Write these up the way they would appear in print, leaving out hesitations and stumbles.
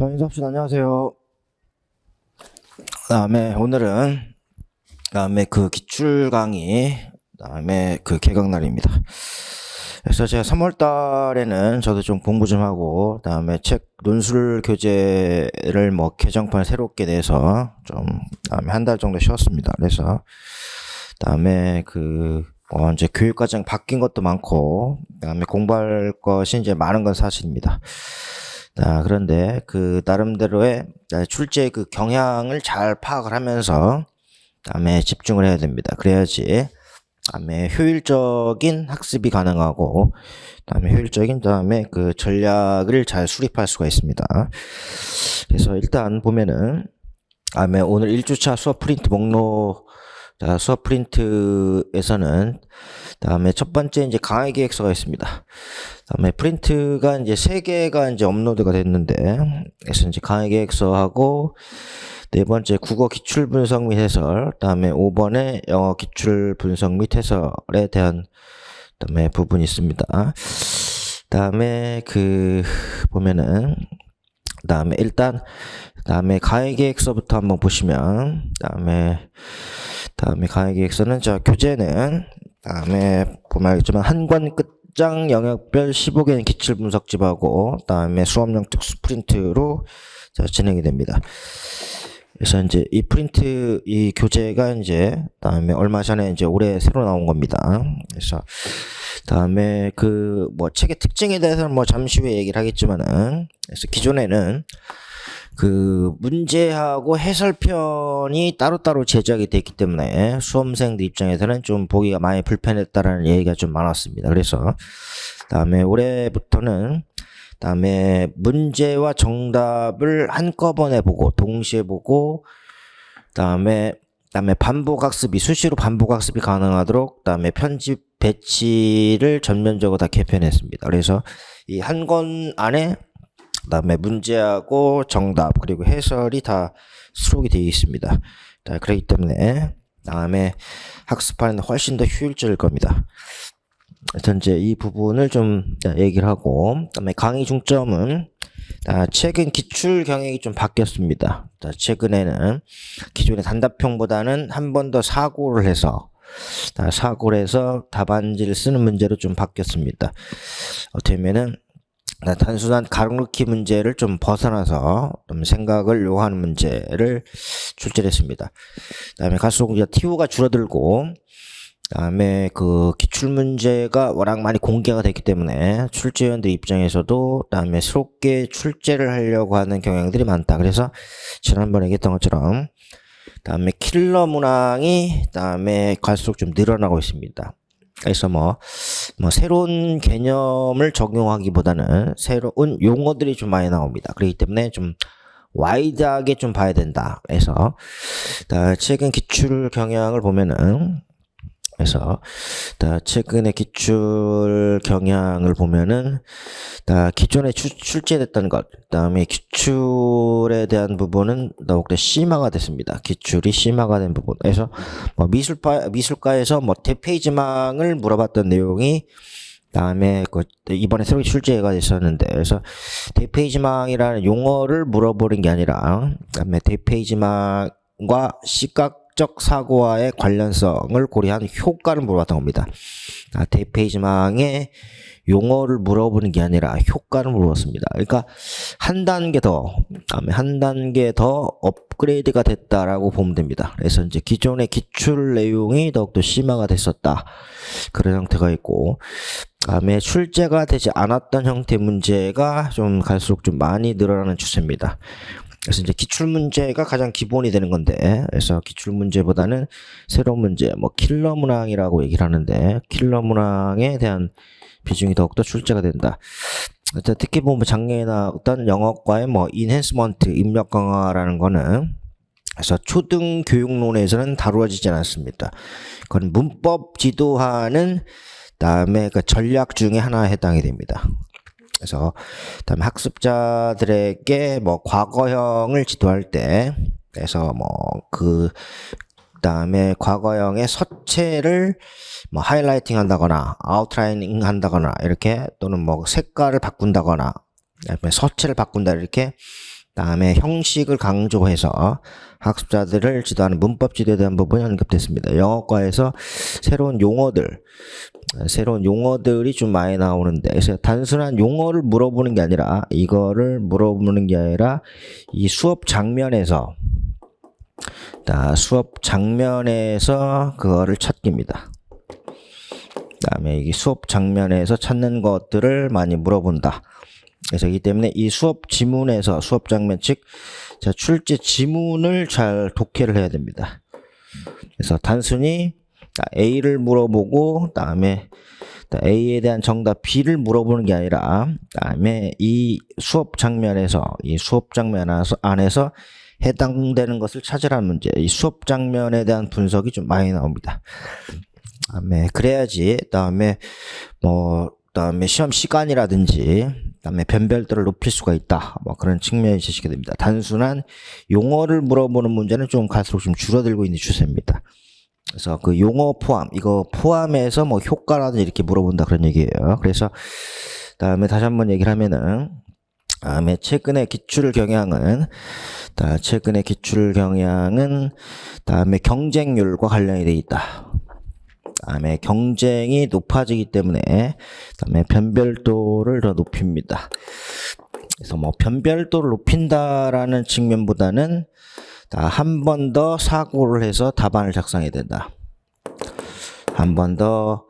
자, 인사합시다. 안녕하세요. 다음에 오늘은 그 기출 강의 그 개강 날입니다. 그래서 제가 3월 달에는 저도 좀 공부 좀 하고 다음에 책 논술 교재를 뭐 개정판을 새롭게 내서 좀 다음에 한 달 정도 쉬었습니다. 그래서 다음에 이제 교육과정 바뀐 것도 많고 다음에 공부할 것이 이제 많은 건 사실입니다. 그런데 나름대로의 출제 경향을 잘 파악을 하면서 다음에 집중을 해야 됩니다. 그래야지 다음에 효율적인 학습이 가능하고 다음에 효율적인 전략을 잘 수립할 수가 있습니다. 그래서 일단 보면은 다음에 오늘 1주차 수업 프린트 목록 수업 프린트에서는 다음에 첫 번째 이제 강의 계획서가 있습니다. 다음에 프린트가 이제 3개가 이제 업로드가 됐는데, 그래서 이제 강의 계획서하고, 네 번째 국어 기출 분석 및 해설, 다음에 5번에 영어 기출 분석 및 해설에 대한 다음에 부분이 있습니다. 다음에 보면은, 다음에 강의 계획서부터 한번 보시면, 다음에 강의 계획서는 교재는 다음에 보면 알겠지만 한 권 끝장 영역별 15개의 기출 분석집하고 다음에 수업용 특수 프린트로 진행이 됩니다. 그래서 이제 이 교재가 이제 다음에 얼마 전에 이제 올해 새로 나온 겁니다. 그래서 다음에 책의 특징에 대해서는 잠시 후에 얘기를 하겠지만은, 그래서 기존에는 문제하고 해설편이 따로따로 제작이 됐기 때문에 수험생들 입장에서는 좀 보기가 많이 불편했다라는 얘기가 좀 많았습니다. 그래서 다음에 올해부터는 다음에 문제와 정답을 한꺼번에 보고 동시에 보고 다음에 반복학습이 수시로 반복학습이 가능하도록 다음에 편집 배치를 전면적으로 다 개편했습니다. 그래서 이 한 권 안에 다음에 문제하고 정답 그리고 해설이 다 수록이 되어 있습니다. 그렇기 때문에 다음에 학습하는 데 훨씬 더 효율적일 겁니다. 현재 이 부분을 좀 얘기를 하고, 그다음에 강의 중점은 최근 기출 경향이 좀 바뀌었습니다. 최근에는 기존의 단답형보다는 한 번 더 사고를 해서 답안지를 쓰는 문제로 좀 바뀌었습니다. 어떻게 보면은 단순한 가로넣기 문제를 좀 벗어나서 좀 생각을 요하는 문제를 출제를 했습니다. 다음에 갈수록 이제 TO가 줄어들고, 다음에 기출 문제가 워낙 많이 공개가 됐기 때문에 출제위원들 입장에서도 다음에 새롭게 출제를 하려고 하는 경향들이 많다. 그래서 지난번에 얘기했던 것처럼 다음에 킬러 문항이 다음에 갈수록 좀 늘어나고 있습니다. 그래서 새로운 개념을 적용하기보다는 새로운 용어들이 좀 많이 나옵니다. 그렇기 때문에 좀 와이드하게 좀 봐야 된다. 그래서 최근 기출 경향을 보면은, 그래서 최근의 기출 경향을 보면은 기존에 출제됐던 것, 그다음에 기출에 대한 부분은 더욱더 심화가 됐습니다. 기출이 심화가 된 부분. 그래서 미술과에서 대페이지망을 물어봤던 내용이 다음에 이번에 새롭게 출제가 됐었는데, 그래서 대페이지망이라는 용어를 물어보는 게 아니라 그다음에 대페이지망과 시각적 사고와의 관련성을 고려한 효과를 물어봤던 겁니다. 대페이지망의 용어를 물어보는 게 아니라 효과를 물어봤습니다. 그러니까 한 단계 더 업그레이드가 됐다라고 보면 됩니다. 그래서 이제 기존의 기출 내용이 더욱더 심화가 됐었다. 그런 형태가 있고, 다음에 출제가 되지 않았던 형태 문제가 좀 갈수록 좀 많이 늘어나는 추세입니다. 그래서 이제 기출 문제가 가장 기본이 되는 건데, 그래서 기출 문제보다는 새로운 문제, 킬러 문항이라고 얘기를 하는데, 킬러 문항에 대한 비중이 더욱더 출제가 된다. 특히 보면 작년에 나왔던 영어과의 인핸스먼트, 입력 강화라는 거는, 그래서 초등 교육론에서는 다루어지지 않았습니다. 그건 문법 지도하는 다음에 전략 중에 하나에 해당이 됩니다. 그래서 다음에 학습자들에게 과거형을 지도할 때, 그래서 다음에 과거형의 서체를 하이라이팅 한다거나 아웃라이닝 한다거나 이렇게, 또는 색깔을 바꾼다거나 서체를 바꾼다, 이렇게 다음에 형식을 강조해서 학습자들을 지도하는 문법 지도에 대한 부분이 언급됐습니다. 영어과에서 새로운 용어들이 좀 많이 나오는데, 그래서 단순한 용어를 물어보는 게 아니라, 이 수업 장면에서 그거를 찾기입니다. 그다음에 이 수업 장면에서 찾는 것들을 많이 물어본다. 그래서 이 때문에 이 수업 지문에서 수업 장면 즉 출제 지문을 잘 독해를 해야 됩니다. 그래서 단순히 A를 물어보고 그다음에 A에 대한 정답 B를 물어보는 게 아니라 그다음에 이 수업 장면 안에서 해당되는 것을 찾으라는 문제. 이 수업 장면에 대한 분석이 좀 많이 나옵니다. 그다음에 그래야지 그다음에 시험 시간이라든지 그다음에 변별도를 높일 수가 있다. 그런 측면이 제시가 됩니다. 단순한 용어를 물어보는 문제는 좀 갈수록 좀 줄어들고 있는 추세입니다. 그래서 그 용어 이거 포함해서 효과라든지 이렇게 물어본다 그런 얘기예요. 그래서 그다음에 다시 한번 얘기를 하면은 다음에 최근의 기출 경향은 다음에 경쟁률과 관련이 돼 있다. 다음에 경쟁이 높아지기 때문에 다음에 변별도를 더 높입니다. 그래서 변별도를 높인다라는 측면보다는 한 번 더 사고를 해서 답안을 작성해야 된다. 한 번 더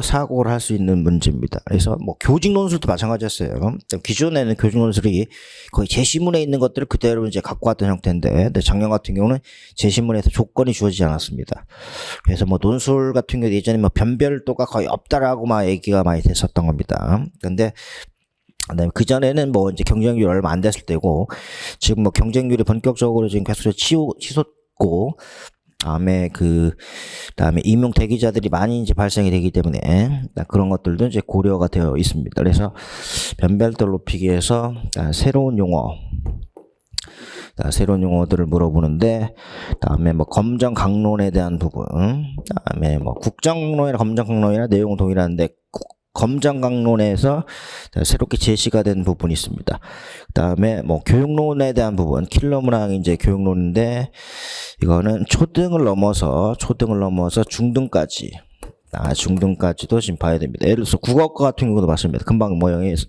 사고를 할 수 있는 문제입니다. 그래서 교직 논술도 마찬가지였어요. 기존에는 교직 논술이 거의 제시문에 있는 것들을 그대로 이제 갖고 왔던 형태인데, 작년 같은 경우는 제시문에서 조건이 주어지지 않았습니다. 그래서 논술 같은 경우 예전에 변별도가 거의 없다라고 얘기가 많이 됐었던 겁니다. 근데 그 전에는 이제 경쟁률이 얼마 안 됐을 때고, 지금 경쟁률이 본격적으로 지금 계속 치솟고, 다음에 임용 대기자들이 많이 이제 발생이 되기 때문에 그런 것들도 이제 고려가 되어 있습니다. 그래서 변별도를 높이기 위해서 새로운 용어들을 물어보는데, 다음에 검정 강론에 대한 부분, 다음에 국정 강론이나 검정 강론이나 내용은 동일한데 검정 강론에서 새롭게 제시가 된 부분이 있습니다. 그다음에 교육론에 대한 부분, 킬러 문항이 이제 교육론인데, 이거는 초등을 넘어서 중등까지도 지금 봐야 됩니다. 예를 들어서 국어과 같은 경우도 맞습니다. 금방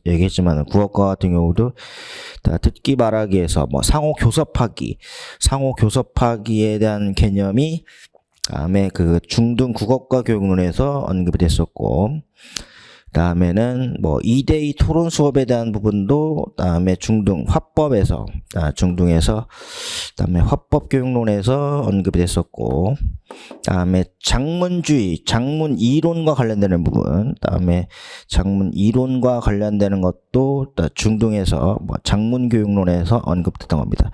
얘기했지만 국어과 같은 경우도 듣기 말하기에서 상호 교섭하기에 대한 개념이 다음에 중등 국어과 교육론에서 언급이 됐었고, 다음에는 2대2 토론 수업에 대한 부분도 다음에 화법에서 다음에 화법 교육론에서 언급이 됐었고, 다음에 장문 이론과 관련되는 부분, 다음에 장문 이론과 관련되는 것도 중등에서 장문 교육론에서 언급됐던 겁니다.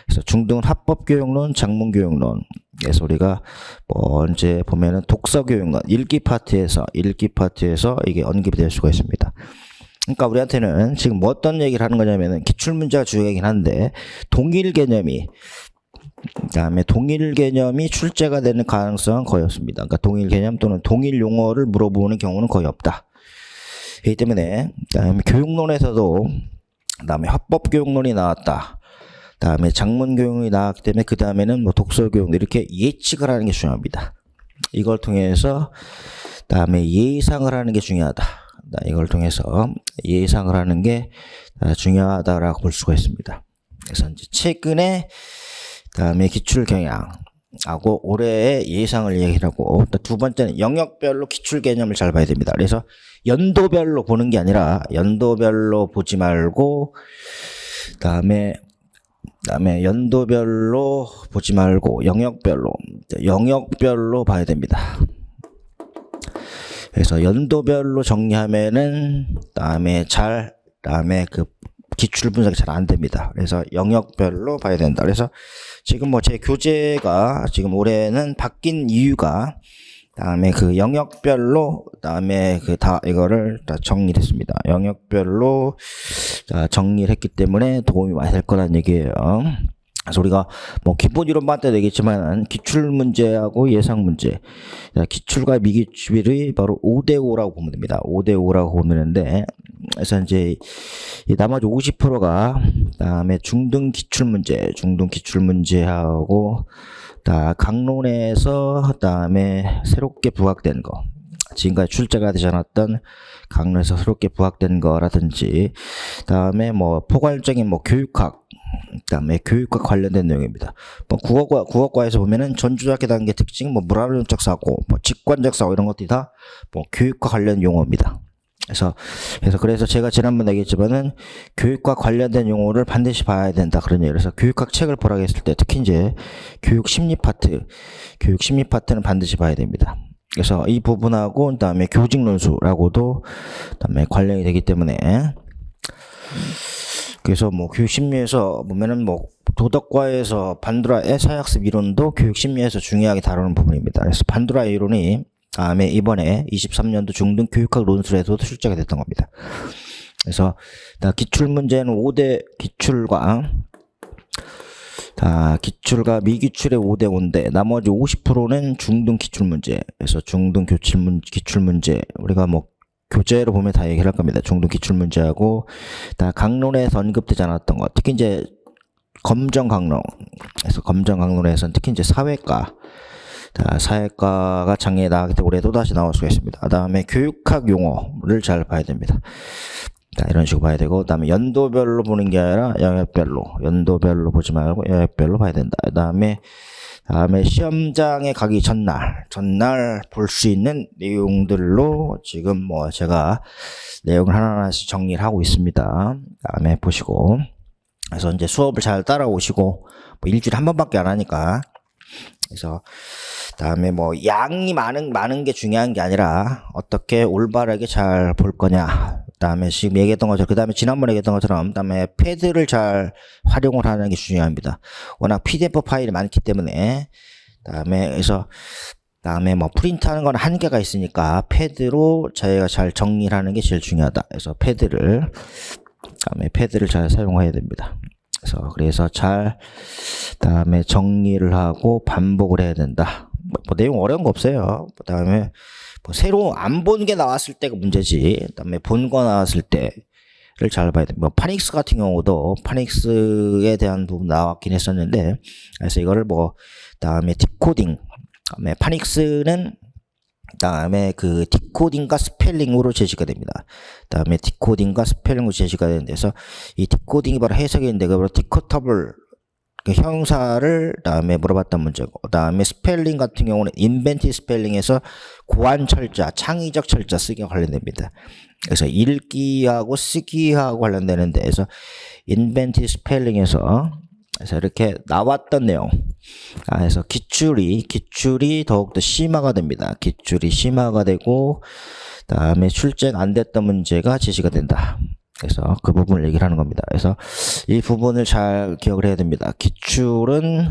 그래서 중등은 화법 교육론, 장문 교육론. 그래서 우리가 언제 보면은 독서 교육론 읽기 파트에서 이게 언급이 될 수가 있습니다. 그러니까 우리한테는 지금 어떤 얘기를 하는 거냐면은 기출 문제가 주요이긴 한데 동일 개념이 출제가 되는 가능성은 거의 없습니다. 그러니까 동일 개념 또는 동일 용어를 물어보는 경우는 거의 없다. 그렇기 때문에 그다음에 교육론에서도 그다음에 화법 교육론이 나왔다. 다음에 장문 교육이 나왔기 때문에 그 다음에는 독서 교육 이렇게 예측을 하는 게 중요합니다. 이걸 통해서 다음에 예상을 하는 게 중요하다. 이걸 통해서 예상을 하는 게 중요하다라고 볼 수가 있습니다. 그래서 이제 최근에 다음에 기출 경향하고 올해의 예상을 얘기하고, 두 번째는 영역별로 기출 개념을 잘 봐야 됩니다. 그래서 연도별로 보는 게 아니라 연도별로 보지 말고 다음에 연도별로 보지 말고 영역별로 봐야 됩니다. 그래서 연도별로 정리하면은 다음에 기출 분석이 잘 안 됩니다. 그래서 영역별로 봐야 된다. 그래서 지금 제 교재가 지금 올해는 바뀐 이유가 다음에 영역별로 다음에 이거를 다 정리했습니다. 영역별로 정리를 했기 때문에 도움이 많이 될 거라는 얘기예요. 그래서 우리가 기본 이론만 때도 얘기했지만 기출 문제하고 예상 문제, 기출과 미기출이 바로 5대5라고 보면 됩니다. 5대5라고 보면 되는데, 그래서 이제 나머지 50%가 그다음에 중등 기출 문제하고 강론에서 그다음에 새롭게 부각된 거. 지금까지 출제가 되지 않았던 강론에서 새롭게 부각된 거라든지, 그다음에 뭐 포괄적인 뭐 교육학, 그다음에 교육과 관련된 내용입니다. 뭐 국어과에서 보면은 전주학교 단계 특징, 뭐 물화론적 사고, 뭐 직관적 사고 이런 것들이 다 뭐 교육과 관련 용어입니다. 그래서 제가 지난번에 얘기했지만은 교육과 관련된 용어를 반드시 봐야 된다 그런 얘기를 해서 교육학 책을 보라고 했을 때 특히 이제 교육 심리 파트는 반드시 봐야 됩니다. 그래서 이 부분하고 그다음에 교직 논술하고도 그다음에 관련이 되기 때문에, 그래서 뭐 교육 심리에서 보면은 뭐 도덕과에서 반두라의 사회학습 이론도 교육 심리에서 중요하게 다루는 부분입니다. 그래서 반두라 이론이 다음에 이번에 23년도 중등 교육학 논술에서도 출제가 됐던 겁니다. 그래서 기출 문제는 5대 기출과 미기출의 5대 5인데 나머지 50%는 중등 기출 문제. 그래서 중등 기출 문제 우리가 뭐 교재로 보면 다 얘기를 할 겁니다. 중등 기출 문제하고 강론에서 언급되지 않았던 것. 특히 이제 검정 강론에서는 특히 이제 사회과가 작년에 나왔기 때문에 올해 또다시 나올 수가 있습니다. 그 다음에 교육학 용어를 잘 봐야 됩니다. 이런 식으로 봐야 되고, 그 다음에 연도별로 보는 게 아니라 연도별로 보지 말고 영역별로 봐야 된다. 그 다음에 시험장에 가기 전날 볼 수 있는 내용들로 지금 뭐 제가 내용을 하나하나씩 정리를 하고 있습니다. 다음에 보시고, 그래서 이제 수업을 잘 따라오시고, 뭐 일주일에 한 번밖에 안 하니까, 그래서 다음에 뭐 양이 많은 게 중요한 게 아니라 어떻게 올바르게 잘 볼 거냐. 그다음에 지금 얘기했던 것처럼, 그다음에 지난번에 얘기했던 것처럼, 그다음에 패드를 잘 활용을 하는 게 중요합니다. 워낙 PDF 파일이 많기 때문에, 그다음에 뭐 프린트하는 건 한계가 있으니까 패드로 저희가 잘 정리를 하는 게 제일 중요하다. 그래서 패드를 잘 사용해야 됩니다. 그래서 그다음에 정리를 하고 반복을 해야 된다. 뭐 내용 어려운 거 없어요. 그다음에 뭐 새로 안 본 게 나왔을 때가 문제지. 그다음에 본 거 나왔을 때를 잘 봐야 돼. 뭐 파닉스 같은 경우도 파닉스에 대한 부분 나왔긴 했었는데, 그래서 이거를 뭐 그다음에 디코딩, 그다음에 파닉스는 그다음에 그 디코딩과 스펠링으로 제시가 됩니다. 그다음에 디코딩과 스펠링으로 제시가 되는 데서 이 디코딩이 바로 해석인데, 그 바로 디코터블 형용사를 다음에 물어봤던 문제고, 그다음에 스펠링 같은 경우는 인벤티브 스펠링에서 고안 철자, 창의적 철자 쓰기와 관련됩니다. 그래서 읽기하고 쓰기하고 관련되는데, 그래서 인벤티브 스펠링에서 이렇게 나왔던 내용. 그래서 기출이 더욱더 심화가 됩니다. 기출이 심화가 되고, 다음에 출제가 안 됐던 문제가 제시가 된다. 그래서 그 부분을 얘기를 하는 겁니다. 그래서 이 부분을 잘 기억을 해야 됩니다. 기출은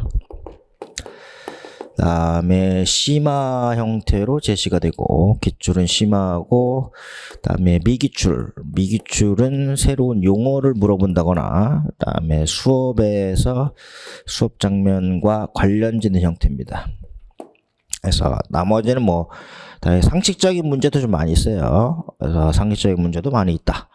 다음에 심화 형태로 제시가 되고, 기출은 심화하고, 다음에 미기출은 새로운 용어를 물어본다거나, 다음에 수업에서 수업 장면과 관련지는 형태입니다. 그래서 나머지는 뭐 상식적인 문제도 좀 많이 있어요. 그래서 상식적인 문제도 많이 있다.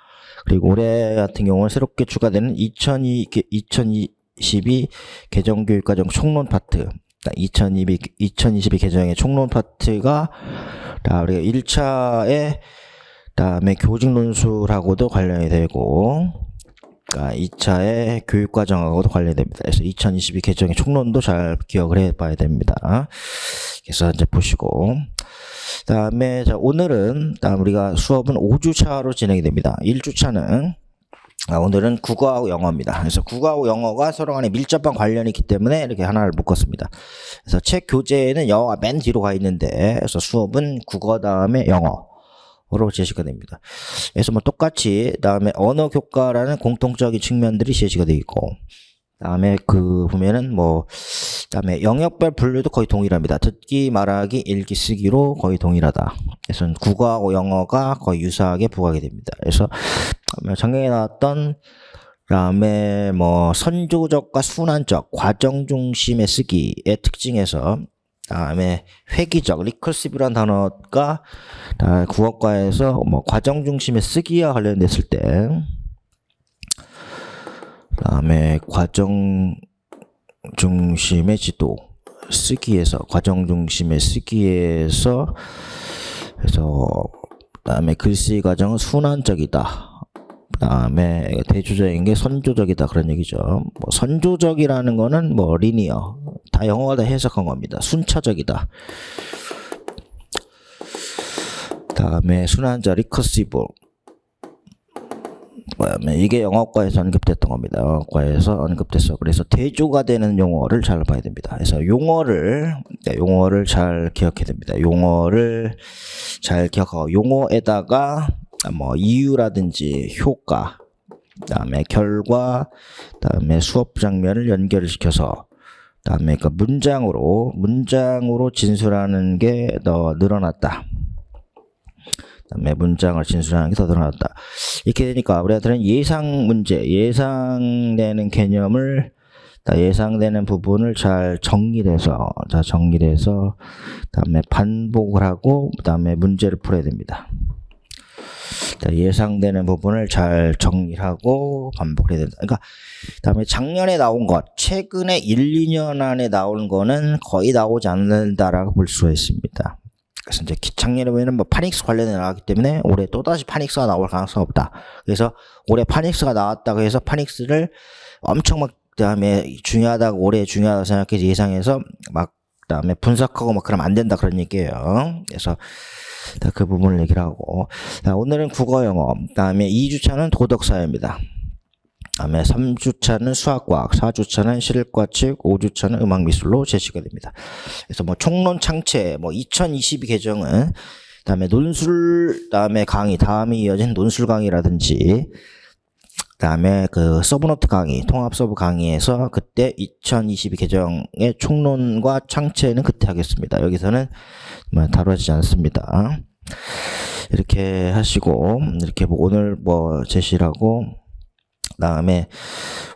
그리고 올해 같은 경우는 새롭게 추가되는 2022 개정교육과정 총론 파트, 2022 개정의 총론 파트가 우리가 1차에 다음에 교직 논술하고도 관련이 되고, 2차에 교육과정하고도 관련이 됩니다. 그래서 2022 개정의 총론도 잘 기억을 해봐야 됩니다. 그래서 이제 보시고, 다음에 오늘은 우리가 수업은 5주차로 진행이 됩니다. 1주차는 오늘은 국어하고 영어입니다. 그래서 국어하고 영어가 서로 간에 밀접한 관련이 있기 때문에 이렇게 하나를 묶었습니다. 그래서 책 교재에는 영어가 맨 뒤로 가 있는데, 그래서 수업은 국어 다음에 영어로 제시가 됩니다. 그래서 뭐 똑같이 다음에 언어 교과라는 공통적인 측면들이 제시가 되어 있고, 다음에 보면은 다음에 영역별 분류도 거의 동일합니다. 듣기, 말하기, 읽기, 쓰기로 거의 동일하다. 그래서 국어하고 영어가 거의 유사하게 부각이 됩니다. 그래서 작년에 나왔던 다음에 선조적과 순환적, 과정 중심의 쓰기의 특징에서 다음에 회귀적, 리커시브란 단어가 국어과에서 과정 중심의 쓰기와 관련됐을 때, 다음에 과정 중심의 지도 쓰기에서 과정 중심의 쓰기에서 그래서 그다음에 글씨 과정은 순환적이다. 그다음에 대조적인 게 선조적이다 그런 얘기죠. 뭐 선조적이라는 거는 뭐 리니어 다 영어가 다 해석한 겁니다. 순차적이다. 그다음에 순환적 리커시브. 그다음에 이게 영어과에서 언급됐던 겁니다. 영어과에서 언급됐어. 그래서 대조가 되는 용어를 잘 봐야 됩니다. 그래서 용어를 잘 기억해야 됩니다. 용어를 잘 기억하고 용어에다가 뭐 이유라든지 효과, 그다음에 결과, 그다음에 수업 장면을 연결시켜서 그다음에 그 문장으로 진술하는 게 더 늘어났다. 그다음에 문장을 진술하는 게 더 늘어났다. 이렇게 되니까 우리한테는 예상되는 개념을 예상되는 부분을 잘 정리해서 그다음에 반복을 하고 그다음에 문제를 풀어야 됩니다. 예상되는 부분을 잘 정리하고 반복을 해야 된다. 그러니까 그다음에 작년에 나온 것, 최근에 1, 2년 안에 나온 거는 거의 나오지 않는다라고 볼 수가 있습니다. 그래서 이제 작년에 보면은 뭐 파닉스 관련해 나왔기 때문에 올해 또다시 파닉스가 나올 가능성이 없다. 그래서 올해 파닉스가 나왔다고 해서 파닉스를 엄청 막 그다음에 올해 중요하다고 생각해서 예상해서 막 그다음에 분석하고 막 그러면 안 된다 그런 얘기예요. 그래서 그 부분을 얘기를 하고 오늘은 국어 영어, 그다음에 2주차는 도덕사회입니다. 그다음에 3주차는 수학과학, 4주차는 실과측, 5주차는 음악미술로 제시가 됩니다. 그래서 뭐 총론 창체, 뭐 2022 개정은 그다음에 논술, 그다음에 강의, 다음에 이어진 논술 강의라든지 그다음에 그 서브노트 강의, 통합 서브 강의에서 그때 2022 개정의 총론과 창체는 그때 하겠습니다. 여기서는 뭐 다루어지지 않습니다. 이렇게 하시고 이렇게 뭐 오늘 뭐 제시를 하고 그다음에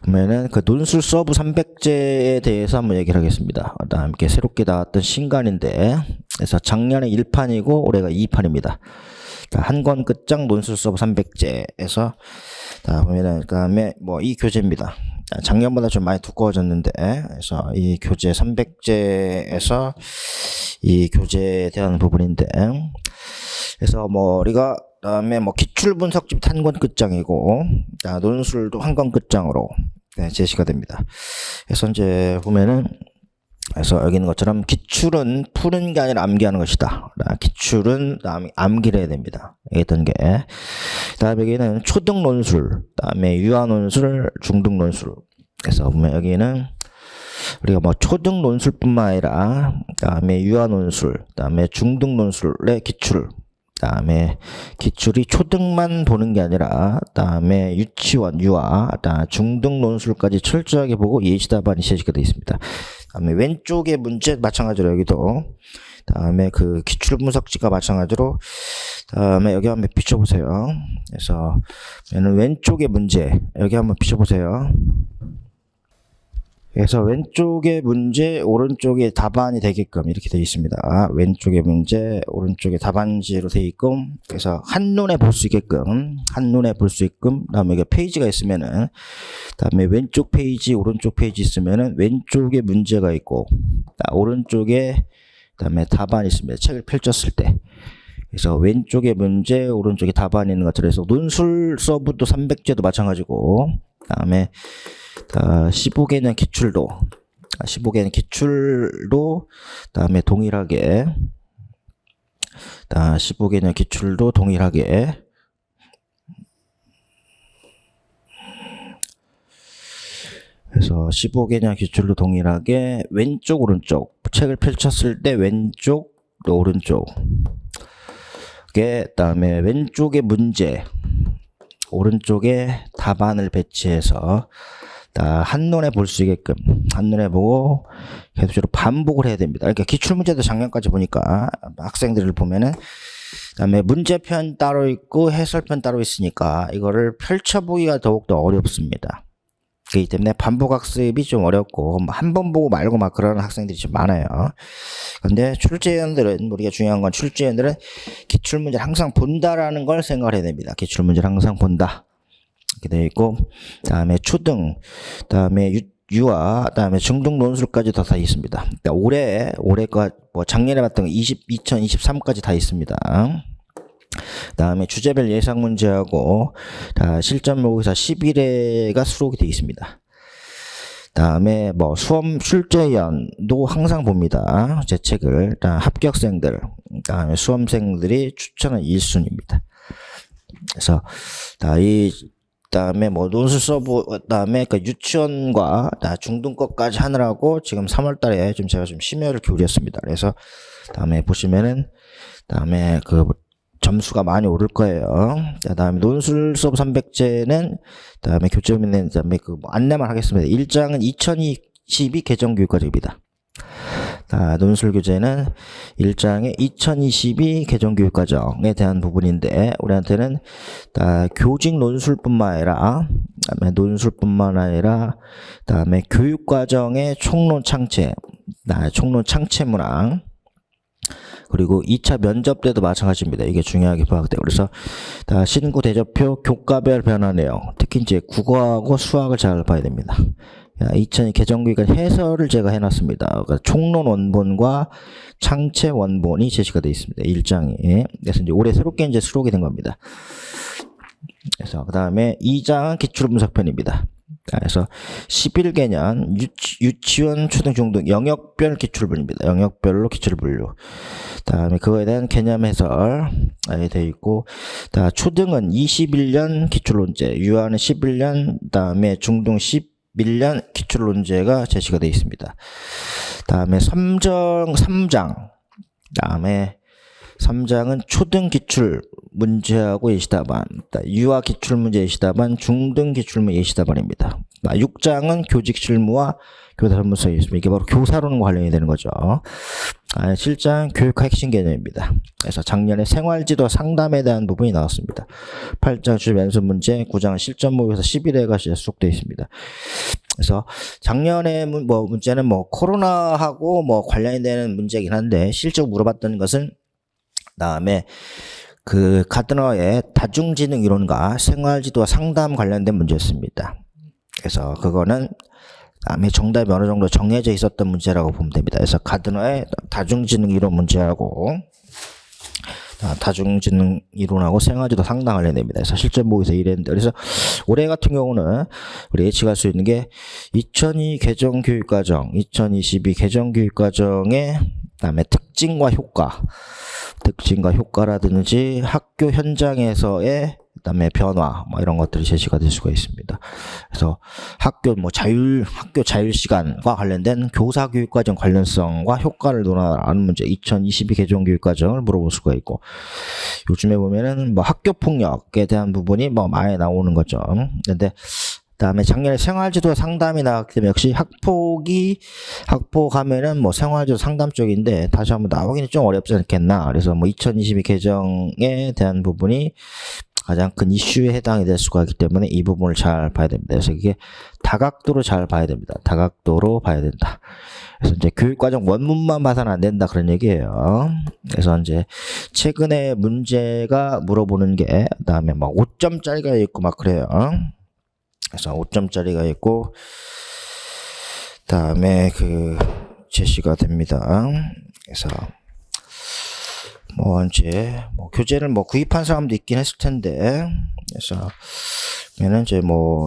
보면은 그 논술 서브 300제에 대해서 한번 얘기를 하겠습니다. 그다음에 새롭게 나왔던 신간인데 그래서 작년에 1판이고 올해가 2판입니다. 한 권 끝장 논술 서브 300제에서 보면은 그다음에 뭐 이 교재입니다. 작년보다 좀 많이 두꺼워졌는데 그래서 이 교재 300제에서 이 교재에 대한 부분인데 그래서 뭐 우리가 그다음에 뭐 기출 분석집 한 권 끝장이고 논술도 한 권 끝장으로 제시가 됩니다. 그래서 이제 보면은 그래서 여기 있는 것처럼 기출은 푸는 게 아니라 암기하는 것이다. 기출은 암기를 해야 됩니다. 했던 게. 그다음에 여기는 초등 논술, 그다음에 유아 논술, 중등 논술. 그래서 보면 여기는 우리가 뭐 초등 논술뿐만 아니라 그다음에 유아 논술, 그다음에 중등 논술의 기출. 그다음에 기출이 초등만 보는 게 아니라 그다음에 유치원, 유아, 그다음에 중등 논술까지 철저하게 보고 예시답안이 제시가 되어 있습니다. 그다음에 왼쪽의 문제 마찬가지로 여기도 그다음에 그 기출 분석지가 마찬가지로 그다음에 여기 한번 비춰보세요. 그래서 왼쪽의 문제 여기 한번 비춰보세요. 그래서 왼쪽의 문제, 오른쪽에 답안이 되게끔 이렇게 되어 있습니다. 왼쪽의 문제, 오른쪽에 답안지로 되어 있고, 그래서 한눈에 볼 수 있게끔, 그다음에 여기 페이지가 있으면은, 그다음에 왼쪽 페이지, 오른쪽 페이지 있으면은 왼쪽에 문제가 있고, 오른쪽에 그다음에 답안이 있습니다. 책을 펼쳤을 때. 그래서 왼쪽에 문제, 오른쪽에 답안이 있는 것처럼 해서 논술 서브도 300제도 마찬가지고, 그다음에 15개년 기출도 그다음에 동일하게 15개년 기출도 동일하게 그래서 15개년 기출도 동일하게 왼쪽 오른쪽 책을 펼쳤을 때 왼쪽 또 오른쪽 그다음에 왼쪽에 문제 오른쪽에 답안을 배치해서 한눈에 볼 수 있게끔 한눈에 보고 계속적으로 반복을 해야 됩니다. 그러니까 기출문제도 작년까지 보니까 학생들을 보면은 그다음에 문제편 따로 있고 해설편 따로 있으니까 이거를 펼쳐보기가 더욱더 어렵습니다. 그렇기 때문에 반복학습이 좀 어렵고 한 번 보고 말고 막 그러는 학생들이 좀 많아요. 근데 출제위원들은 우리가 중요한 건 출제위원들은 기출문제를 항상 본다라는 걸 생각을 해야 됩니다. 기출문제를 항상 본다. 이렇게 되어 있고, 다음에 초등, 다음에 유아, 다음에 중등 논술까지 다 있습니다. 그러니까 올해가 뭐 작년에 봤던 거 2023까지 다 있습니다. 다음에 주제별 예상 문제하고 실전 모의고사 11회가 수록이 되어 있습니다. 다음에 뭐 수험 출제위원도 항상 봅니다. 제 책을. 합격생들, 다음에 수험생들이 추천한 1순위입니다. 그래서 다음에 뭐 논술 서브, 다음에 그 유치원과 중등 것까지 하느라고 지금 3월달에 제가 좀 심혈을 기울였습니다. 그래서 다음에 보시면은 다음에 그 점수가 많이 오를 거예요. 다음에 논술 수업 300제는 다음에 교재문에는 다음에 그 안내만 하겠습니다. 1장은 2022 개정교육과정입니다. 논술 교재는 1장의 2022 개정교육과정에 대한 부분인데, 우리한테는 교직 논술뿐만 아니라, 다음에 교육과정의 총론 창체, 총론 창체 문항, 그리고 2차 면접 때도 마찬가지입니다. 이게 중요하게 파악돼요. 그래서 신고 대조표 교과별 변화 내용, 특히 이제 국어하고 수학을 잘 봐야 됩니다. 2002 개정교육과정 해설을 제가 해놨습니다. 그러니까 총론 원본과 창체 원본이 제시가 되어 있습니다. 1장이. 그래서 이제 올해 새롭게 이제 수록이 된 겁니다. 그래서 그 다음에 2장은 기출분석편입니다. 그래서 11개년 유치원, 초등, 중등 영역별 기출분입니다. 영역별로 기출분류. 다음에 그거에 대한 개념 해설 되어 있고, 초등은 21년 기출론제, 유아는 11년, 다음에 중등 11년 기출론제가 제시가 되어 있습니다. 다음에 3장, 다음에 3장은 초등 기출 문제하고 예시답안, 유아 기출 문제 예시답안, 중등 기출 문제 예시답안입니다. 6장은 교직 실무와 교사 설문서에 있습니다. 이게 바로 교사론과 관련이 되는 거죠. 7장 교육학 핵심 개념입니다. 그래서 작년에 생활지도 상담에 대한 부분이 나왔습니다. 8장 주제 연습 문제, 9장 실전 모의고사 11회가 수록되어 있습니다. 그래서 작년에 문제는 코로나하고 관련이 되는 문제이긴 한데, 실제로 물어봤던 것은 다음에 그 가드너의 다중지능 이론과 생활지도와 상담 관련된 문제였습니다. 그래서 그거는 다음에 정답이 어느 정도 정해져 있었던 문제라고 보면 됩니다. 그래서 가드너의 다중지능 이론 문제하고 다중지능 이론하고 생활지도 상담 관련됩니다. 그래서 실전 모의고사 이랬는데, 그래서 올해 같은 경우는 우리 예측할 수 있는 게 2002 개정교육과정, 2022 개정교육과정의 그다음에 특징과 효과라든지 학교 현장에서의 그다음에 변화 이런 것들이 제시가 될 수가 있습니다. 그래서 학교 자율 시간과 관련된 교사 교육 과정 관련성과 효과를 논하는 문제, 2022 개정 교육 과정을 물어볼 수가 있고, 요즘에 보면은 학교 폭력에 대한 부분이 많이 나오는 거죠. 근데 그다음에 작년에 생활지도 상담이 나왔기 때문에 역시 학폭하면은 생활지도 상담 쪽인데 다시 한번 나오기는 좀 어렵지 않겠나. 그래서 2022 개정에 대한 부분이 가장 큰 이슈에 해당이 될 수가 있기 때문에 이 부분을 잘 봐야 됩니다. 그래서 이게 다각도로 잘 봐야 됩니다. 다각도로 봐야 된다. 그래서 이제 교육과정 원문만 봐서는 안 된다, 그런 얘기예요. 그래서 이제 최근에 문제가 물어보는 게 그다음에 5점짜리가 있고 그래요. 그래서 5점짜리가 있고, 다음에 제시가 됩니다. 그래서 이제 교재를 구입한 사람도 있긴 했을 텐데, 그래서 이제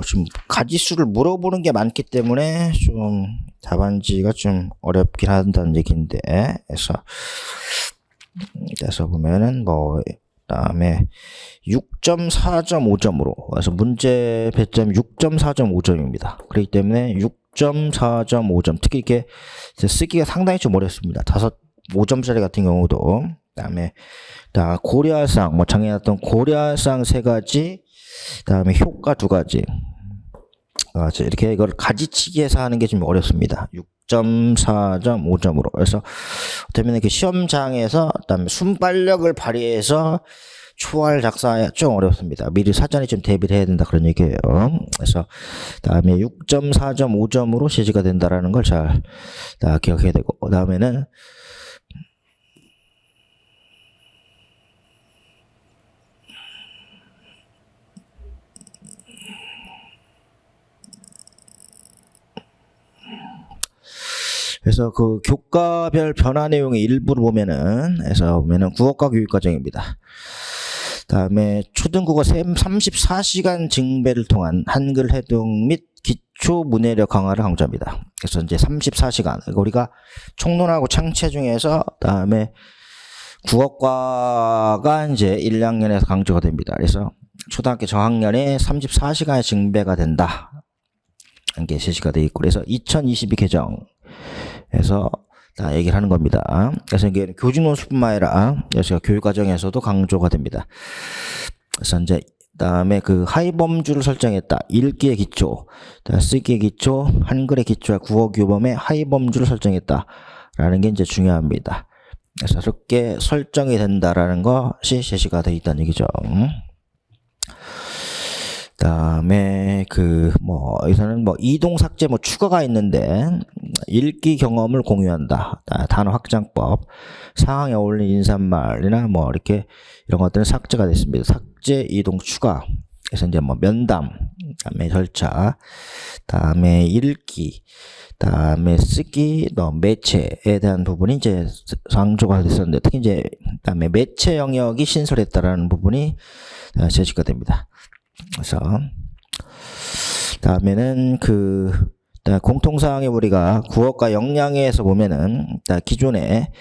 지금 가지수를 물어보는 게 많기 때문에 좀 답안지가 좀 어렵긴 한다는 얘기인데, 그래서 보면은 그다음에 6.4.5점으로 그래서 문제 배점이 6.4.5점입니다. 그렇기 때문에 6.4.5점, 특히 이게 쓰기가 상당히 좀 어렵습니다. 5점짜리 같은 경우도. 그다음에 고려사항, 작년에 나왔던 고려사항 3가지, 그다음에 효과 2가지. 이렇게 이걸 가지치기해서 하는 게 좀 어렵습니다. 6.4.5점으로. 그래서 되면 시험장에서 그다음에 순발력을 발휘해서 초할 작사 좀 어렵습니다. 미리 사전에 좀 대비를 해야 된다, 그런 얘기예요. 그래서 다음에 6.4.5점으로 제시가 된다라는 걸 잘 기억해야 되고, 그다음에는 그래서 그 교과별 변화 내용의 일부를 보면은, 국어과 교육과정입니다. 다음에 초등국어 34시간 증배를 통한 한글 해독 및 기초 문해력 강화를 강조합니다. 그래서 이제 34시간. 우리가 총론하고 창체 중에서 다음에 국어과가 이제 1, 2학년에서 강조가 됩니다. 그래서 초등학교 저학년에 34시간의 증배가 된다. 이게 제시가 되어 있고, 그래서 2022 개정에서 다 얘기를 하는 겁니다. 그래서 이게 교직 논술뿐만 아니라 교육과정에서도 강조가 됩니다. 그래서 이제 다음에 그 하위범주를 설정했다. 읽기의 기초, 쓰기의 기초, 한글의 기초와 국어 규범의 하위범주를 설정했다라는 게 이제 중요합니다. 그래서 이렇게 설정이 된다라는 것이 제시가 되어 있다는 얘기죠. 다음에 여기서는 이동 삭제 추가가 있는데, 읽기 경험을 공유한다. 단어 확장법, 상황에 어울리는 인사말이나 이렇게 이런 것들은 삭제가 됐습니다. 삭제, 이동, 추가. 그래서 이제 면담, 다음에 절차, 다음에 읽기, 다음에 쓰기, 매체에 대한 부분이 이제 강조가 됐었는데, 특히 이제 다음에 매체 영역이 신설했다라는 부분이 제시가 됩니다. 그래서 다음에는 공통사항에 우리가 국어과 역량에서 보면은 기존에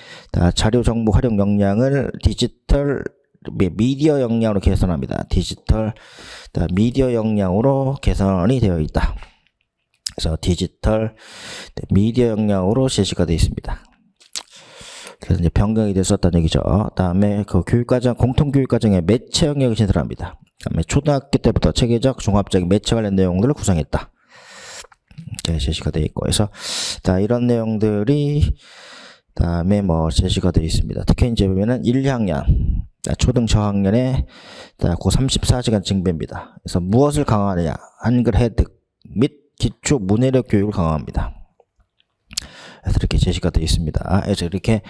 자료 정보 활용 역량을 디지털 미디어 역량으로 개선합니다. 디지털 미디어 역량으로 개선이 되어 있다. 그래서 디지털 미디어 역량으로 제시가 되어 있습니다. 그래서 이제 변경이 됐었다는 얘기죠. 다음에 교육과정, 공통교육과정의 매체 영역을 신설합니다. 다음에 초등학교 때부터 체계적, 종합적인 매체 관련 내용들을 구성했다. 이렇게 제시가 되어 있고, 그래서 이런 내용들이 다음에 제시가 되어 있습니다. 특히 이제 보면은 1, 2학년, 초등 저학년에 고 34시간 증배입니다. 그래서 무엇을 강화하느냐? 한글 해득 및 기초 문해력 교육을 강화합니다. 그래서 이렇게 제시가 되어 있습니다. 그래서 이렇게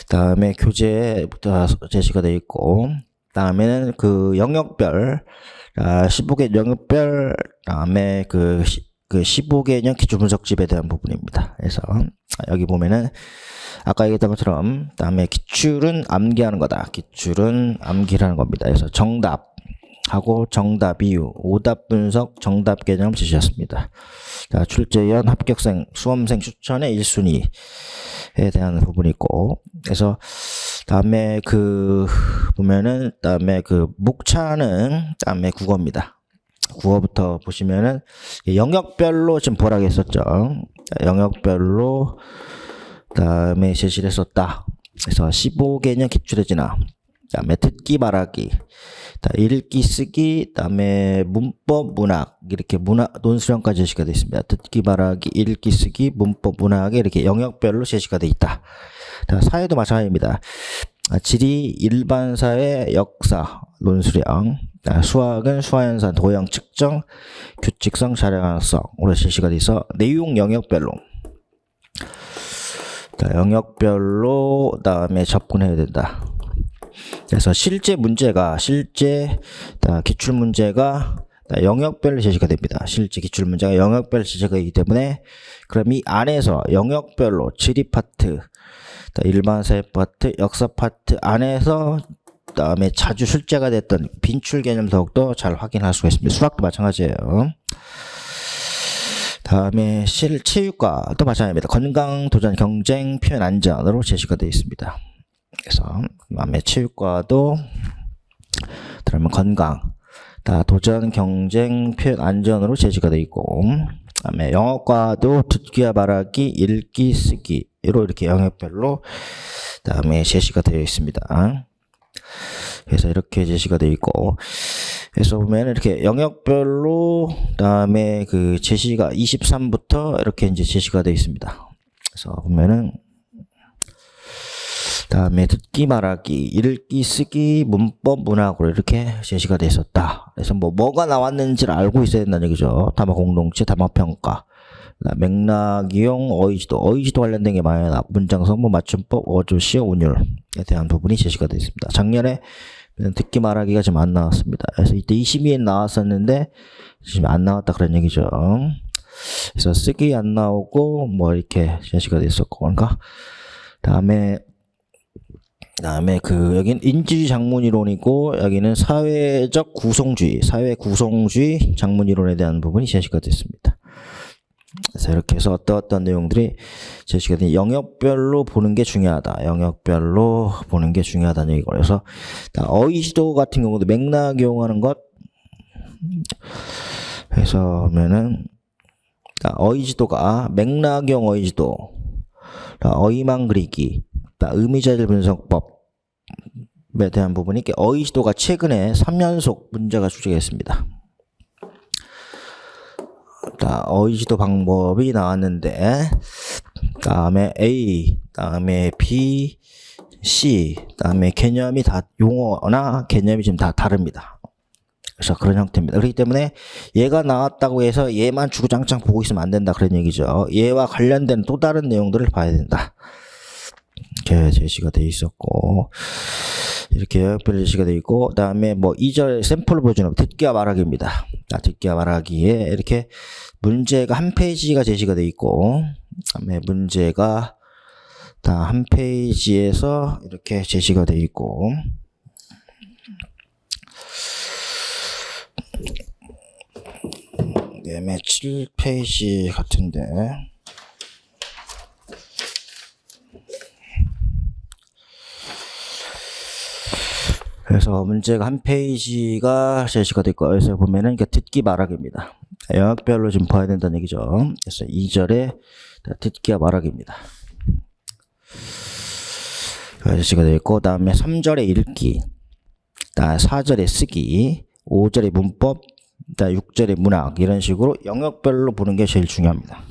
다음에 교재부터 제시가 되어 있고, 다음에는 영역별 15개 영역별, 다음에 15개년 기초 분석집에 대한 부분입니다. 그래서 여기 보면은 아까 얘기했던 것처럼 다음에 기출은 암기하는 거다. 기출은 암기라는 겁니다. 그래서 정답하고 정답 이유, 오답 분석, 정답 개념 제시했습니다. 출제위원, 합격생, 수험생 추천의 1순위에 대한 부분이 있고, 그래서 다음에 보면은 다음에 목차는 다음에 국어입니다. 국어부터 보시면은 영역별로 지금 보라고 했었죠. 영역별로 다음에 제시를 했었다. 그래서 15개년 기출의 진화, 다음에 듣기 말하기, 읽기 쓰기, 다음에 문법 문학, 이렇게 논술형까지 제시가 되어 있습니다. 듣기 말하기, 읽기 쓰기, 문법 문학에 이렇게 영역별로 제시가 되어 있다. 사회도 마찬가지입니다. 지리, 일반사회, 역사, 논술형, 수학은 수화현상, 도형, 측정, 규칙성, 자료가능성으로 제시가 돼서 내용 영역별로 다음에 접근해야 된다. 그래서 실제 기출 문제가 영역별로 제시가 됩니다. 실제 기출 문제가 영역별로 제시가 되기 때문에, 그럼 이 안에서 영역별로 지리 파트, 일반사회 파트, 역사 파트 안에서 다음에 자주 출제가 됐던 빈출 개념 더욱더 잘 확인할 수가 있습니다. 수학도 마찬가지예요. 다음에 체육과도 마찬가지입니다. 건강, 도전, 경쟁, 표현, 안전으로 제시가 되어 있습니다. 그래서 다음에 체육과도 그러면 건강, 도전, 경쟁, 표현, 안전으로 제시가 되어 있고, 다음에 영어과도 듣기와 말하기, 읽기, 쓰기로 이렇게 영역별로 다음에 제시가 되어 있습니다. 그래서 이렇게 제시가 되어 있고, 그래서 보면 이렇게 영역별로 다음에 제시가 23부터 이렇게 이제 제시가 되어 있습니다. 그래서 보면은 다음에 듣기 말하기, 읽기 쓰기, 문법 문학으로 이렇게 제시가 되어 있었다. 그래서 뭐가 나왔는지를 알고 있어야 된다는 얘기죠. 담화 공동체, 담화 평가, 맥락 이용, 어휘지도 관련된 게 많이 나왔고, 문장 성분, 맞춤법, 어조, 시어, 운율에 대한 부분이 제시가 되어 있습니다. 작년에 듣기 말하기가 지금 안 나왔습니다. 그래서 이때 22엔 나왔었는데 지금 안 나왔다 그런 얘기죠. 그래서 그래서 쓰기 안 나오고 뭐 이렇게 제시가 됐었고, 그러니까 다음에 그 여기는 인지주의 장문이론이고 여기는 사회적 구성주의, 사회 구성주의 장문이론에 대한 부분이 제시가 됐습니다. 그래서 이렇게 해서 어떤 내용들이 제시가 된 영역별로 보는 게 중요하다. 영역별로 보는 게 중요하다는 얘기고, 그래서 어휘지도 같은 경우도 맥락 이용하는 것. 그래서 보면은 어휘지도가 맥락형 어휘지도, 어휘망 그리기, 의미자질 분석법에 대한 부분이 어휘지도가 최근에 3연속 문제가 출제했습니다. 어휘지도 방법이 나왔는데, 다음에 A, 다음에 B, C, 다음에 개념이 다 용어나 개념이 지금 다 다릅니다. 그래서 그런 형태입니다. 그렇기 때문에 얘가 나왔다고 해서 얘만 주구장창 보고 있으면 안 된다, 그런 얘기죠. 얘와 관련된 또 다른 내용들을 봐야 된다. 이렇게 제시가 돼 있었고, 이렇게 영역별 제시가 돼 있고, 그다음에 뭐 2절 샘플을 보여주는 듣기와 말하기입니다. 듣기와 말하기에 이렇게 문제가 한 페이지가 제시가 돼 있고, 그다음에 문제가 다 한 페이지에서 이렇게 제시가 돼 있고, 그다음에 7페이지 같은데, 그래서 문제가 한 페이지가 제시가 될 거예요. 그래서 보면은 이게 듣기 말하기입니다. 영역별로 좀 봐야 된다는 얘기죠. 그래서 2절에 듣기와 말하기입니다. 제시가 되어 있고, 다음에 3절에 읽기, 4절에 쓰기, 5절에 문법, 6절에 문학, 이런 식으로 영역별로 보는 게 제일 중요합니다.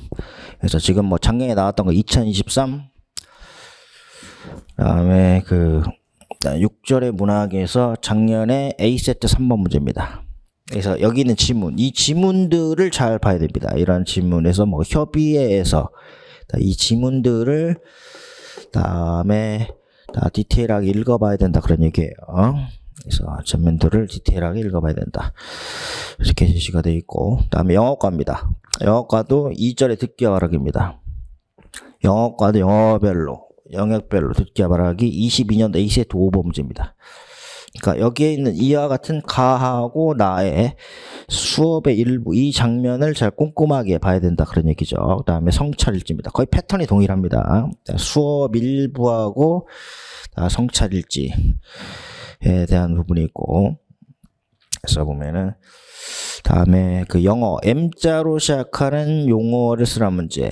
그래서 지금 뭐 작년에 나왔던 거 2023, 그다음에 그 6절의 문학에서 작년에 A세트 3번 문제입니다. 그래서 여기 있는 지문, 이 지문들을 잘 봐야 됩니다. 이런 지문에서 뭐 협의회에서 이 지문들을 다음에 다 디테일하게 읽어봐야 된다, 그런 얘기예요. 그래서 지문들을 디테일하게 읽어봐야 된다, 이렇게 제시가 되어 있고, 다음에 영어과입니다. 영어과도 2절의 듣기와 말하기입니다. 영어과도 영역별로 듣기와 말하기 22년도 A세트 5번 문제입니다. 그러니까 여기에 있는 이와 같은 가하고 나의 수업의 일부, 이 장면을 잘 꼼꼼하게 봐야 된다, 그런 얘기죠. 그 다음에 성찰일지입니다. 거의 패턴이 동일합니다. 수업 일부하고 성찰일지에 대한 부분이 있고, 그래서 보면은 다음에 그 영어 M자로 시작하는 용어를 쓰라는 문제,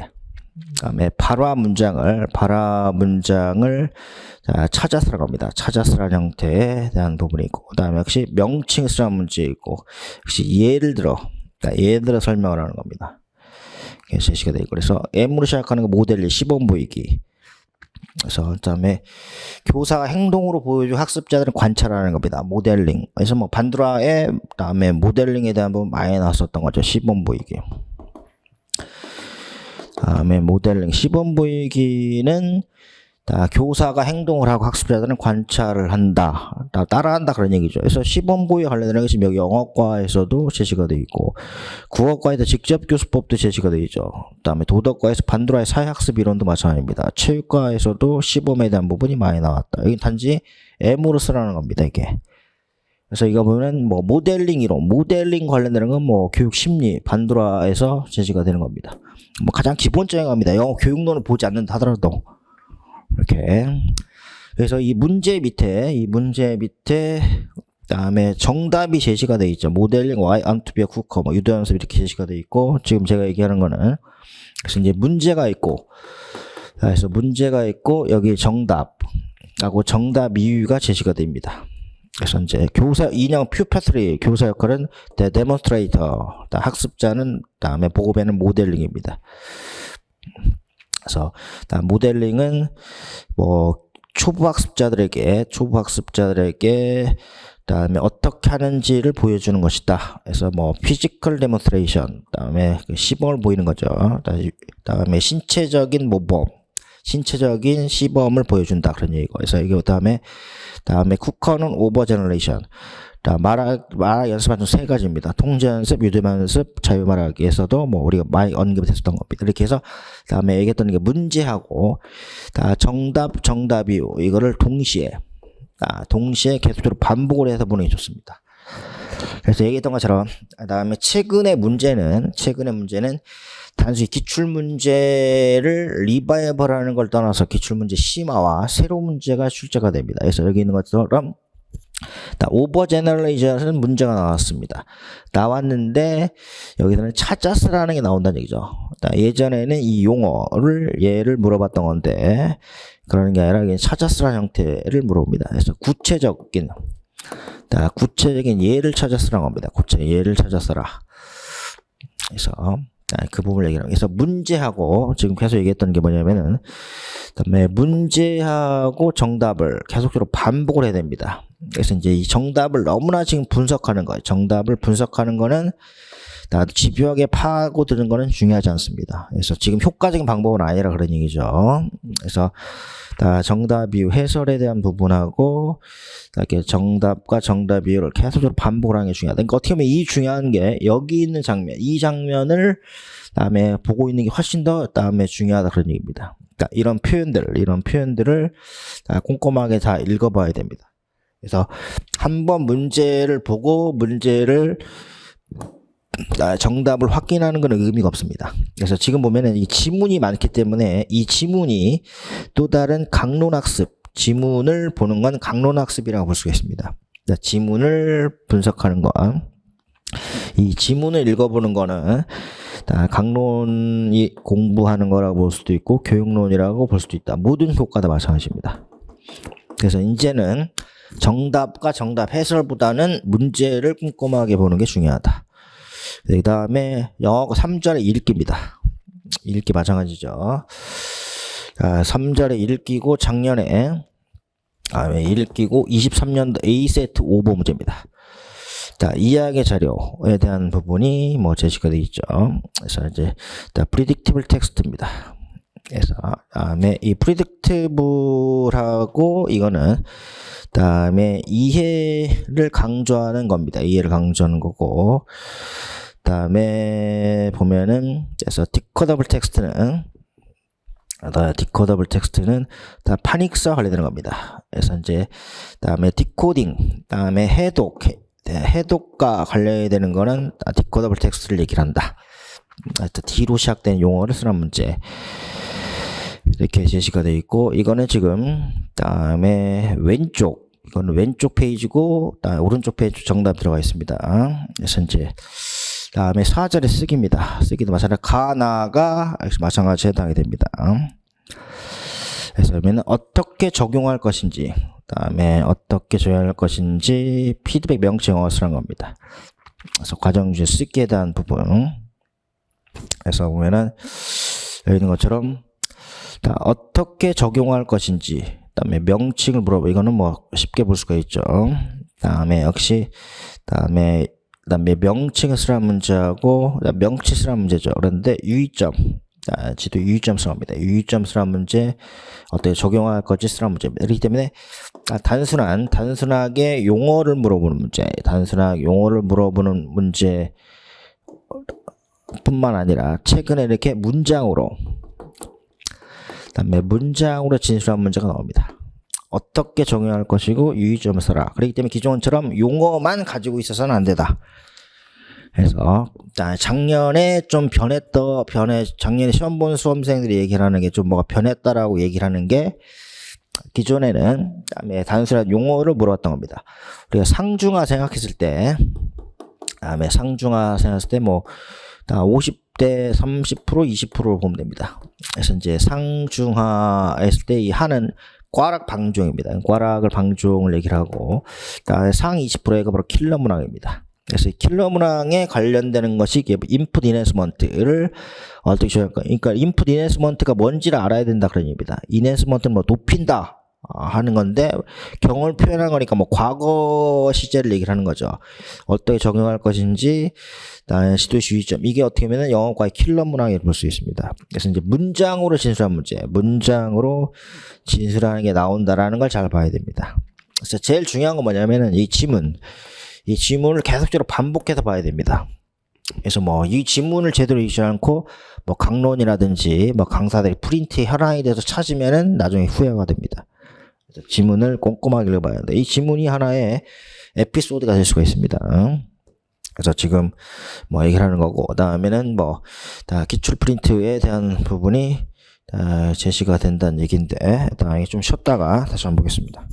다음에 발화 문장을 찾아 쓰라고 합니다. 찾아 쓰라는 형태에 대한 부분이 있고, 그 다음에 역시 명칭 쓰라는 문제 있고, 역시 예를 들어 설명을 하는 겁니다. 이렇게 제시가 되고, 그래서 M으로 시작하는 거 모델링, 시범 보이기. 그래서 그다음에 교사가 행동으로 보여주고 학습자들은 관찰하는 겁니다. 모델링. 그래서 뭐 반드라의 다음에 모델링에 대한 부분 많이 나왔었던 거죠. 시범 보이기. 다음에 모델링, 시범 보이기는 교사가 행동을 하고 학습자들은 관찰을 한다, 따라한다, 그런 얘기죠. 그래서 시범 보이와 관련된 것이 여기 영어과에서도 제시가 되어 있고, 국어과에서 직접 교수법도 제시가 되어 있죠. 그다음에 도덕과에서 반드라의 사회학습 이론도 마찬가지입니다. 체육과에서도 시범에 대한 부분이 많이 나왔다. 여기 단지 M으로 쓰라는 겁니다, 이게. 그래서 이거 보면 뭐 모델링 이론, 모델링 관련되는 건 뭐 교육 심리, 반드라에서 제시가 되는 겁니다. 뭐 가장 기본적인 겁니다. 영어 교육론을 보지 않는다 하더라도 이렇게. 그래서 이 문제 밑에 그다음에 정답이 제시가 되어 있죠. 모델링, why I'm to be a cooker, 뭐 유도 연습 이렇게 제시가 되어 있고, 지금 제가 얘기하는 거는 그래서 이제 문제가 있고, 그래서 문제가 있고 여기 정답하고 정답 이유가 제시가 됩니다. 그래서 이제 교사 인형 퓨퍼트리, 교사 역할은 the demonstrator, 학습자는 다음에 보고배는 모델링입니다. 그래서 모델링은 뭐 초보 학습자들에게 다음에 어떻게 하는지를 보여주는 것이다. 그래서 뭐 피지컬 데몬스트레이션, 다음에 시범을 보이는 거죠. 다음에 신체적인 모범, 신체적인 시범을 보여준다, 그런 얘기고. 그래서 이게 다음에 쿠커는 오버 제너레이션, 자, 말학 연습한 총 세 가지입니다. 통제 연습, 유도면 연습, 자유 말학에서도 뭐 우리가 많이 언급이 됐었던 겁니다. 이렇게 해서 다음에 얘기했던 게 문제하고 정답 이유 이거를 동시에 계속적으로 반복을 해서 보는 게 좋습니다. 그래서 얘기했던 것처럼 다음에 최근의 문제는 단순히 기출문제를 리바이벌하는 걸 떠나서 기출문제 심화와 새로운 문제가 출제가 됩니다. 그래서 여기 있는 것처럼 오버 제너럴레이션은 문제가 나왔는데 여기서는 찾았으라는 게 나온다는 얘기죠. 예전에는 이 용어를 예를 물어봤던 건데 그러는 게 아니라 찾았으라는 형태를 물어봅니다. 그래서 구체적인 예를 찾았으라는 겁니다. 예를 찾았으라. 그래서 그 부분을 얘기하는. 그래서 문제하고 지금 계속 얘기했던 게 뭐냐면은 그다음에 문제하고 정답을 계속적으로 반복을 해야 됩니다. 그래서 이제 이 정답을 너무나 지금 분석하는 거예요. 정답을 분석하는 거는 집요하게 파고드는 거는 중요하지 않습니다. 그래서 지금 효과적인 방법은 아니라 그런 얘기죠. 그래서 정답 이유 해설에 대한 부분하고 이렇게 정답과 정답 이유를 계속적으로 반복을 하는 게 중요하다. 그러니까 어떻게 보면 이 중요한 게 여기 있는 장면, 이 장면을 다음에 보고 있는 게 훨씬 더 다음에 중요하다 그런 얘기입니다. 그러니까 이런 표현들을 꼼꼼하게 다 읽어봐야 됩니다. 그래서 한번 문제를 보고 문제를 정답을 확인하는 건 의미가 없습니다. 그래서 지금 보면은 이 지문이 많기 때문에 이 지문이 또 다른 강론학습, 지문을 보는 건 강론학습이라고 볼 수가 있습니다. 지문을 분석하는 거, 이 지문을 읽어보는 거는 강론이 공부하는 거라고 볼 수도 있고 교육론이라고 볼 수도 있다. 모든 효과가 다 마찬가지입니다. 그래서 이제는 정답과 정답 해설보다는 문제를 꼼꼼하게 보는 게 중요하다. 그 다음에 영어 3절의 읽기입니다. 읽기 마찬가지죠. 3절의 읽기고 작년에 읽기고 23년도 A세트 5보 문제입니다. 이야기 자료에 대한 부분이 뭐 제시가 되어 있죠. 그래서 이제 predictable text입니다. 그래서 다음에 이 predictable하고 이거는 다음에 이해를 강조하는 겁니다. 이해를 강조하는 거고 다음에 보면은 그래서 decodable 텍스트는 다 파닉스와 관련되는 겁니다. 그래서 이제 다음에 디코딩, 다음에 해독과 관련되는 거는 decodable 텍스트를 얘기를 한다. D로 시작된 용어를 쓰는 문제 이렇게 제시가 되어 있고 이거는 지금 다음에 이거는 왼쪽 페이지고 오른쪽 페이지 정답 들어가 있습니다. 그래서 이제 다음에 4절의 쓰기입니다. 쓰기도 마찬가지로 가나가 마찬가지로 해당이 됩니다. 그래서 그러면 어떻게 적용할 것인지, 다음에 어떻게 적용할 것인지 피드백 명칭 영어 쓰는 겁니다. 그래서 과정 중에 쓰기에 대한 부분. 그래서 보면은 여기 있는 것처럼 어떻게 적용할 것인지, 다음에 명칭을 물어보. 이거는 뭐 쉽게 볼 수가 있죠. 다음에 역시 다음에 명칭을 쓰라는 문제하고 명치 쓰라는 문제죠. 그런데 유의점, 지도 유의점 쓰랍니다. 유의점 쓰라는 문제, 어떻게 적용할 것인지 쓰라는 문제입니다. 그렇기 때문에 단순하게 용어를 물어보는 문제, 뿐만 아니라 최근에 이렇게 문장으로 진술한 문제가 나옵니다. 어떻게 적용할 것이고 유의점을 써라. 그렇기 때문에 기존처럼 용어만 가지고 있어서는 안 되다. 그래서 작년에 좀 작년에 시험 보는 수험생들이 얘기를 하는 게 좀 뭐가 변했다라고 얘기를 하는 게 기존에는 단순한 용어를 물어봤던 겁니다. 우리가 상중하 생각했을 때 뭐 50대 30% 20%를 보면 됩니다. 그래서 이제 상중하 했을 때 이 하는 꽈락 방종입니다. 꽈락을 방종을 얘기를 하고 상 20%가 바로 킬러 문항입니다. 그래서 킬러 문항에 관련되는 것이 인풋 이네스먼트를 어떻게 적용할까? 그러니까 인풋 이네스먼트가 뭔지를 알아야 된다 그런 얘기입니다. 이네스먼트는 뭐 높인다 하는 건데 경험을 표현한 거니까 뭐 과거 시제를 얘기를 하는 거죠. 어떻게 적용할 것인지 시도시 유의점, 이게 어떻게 보면 영어과의 킬러 문항이라고 볼 수 있습니다. 그래서 이제 문장으로 진술한 문제, 문장으로 진술하는 게 나온다라는 걸 잘 봐야 됩니다. 그래서 제일 중요한 건 뭐냐면은 이 지문 이 지문을 계속적으로 반복해서 봐야 됩니다. 그래서 뭐 이 지문을 제대로 읽지 않고 뭐 강론이라든지 뭐 강사들이 프린트 현황에 대해서 찾으면은 나중에 후회가 됩니다. 그래서 지문을 꼼꼼하게 읽어봐야 한다. 이 지문이 하나의 에피소드가 될 수가 있습니다. 그래서 지금 뭐 얘기를 하는 거고, 그다음에는 뭐 다 기출 프린트에 대한 부분이 제시가 된다는 얘기인데, 일단 좀 쉬었다가 다시 한번 보겠습니다.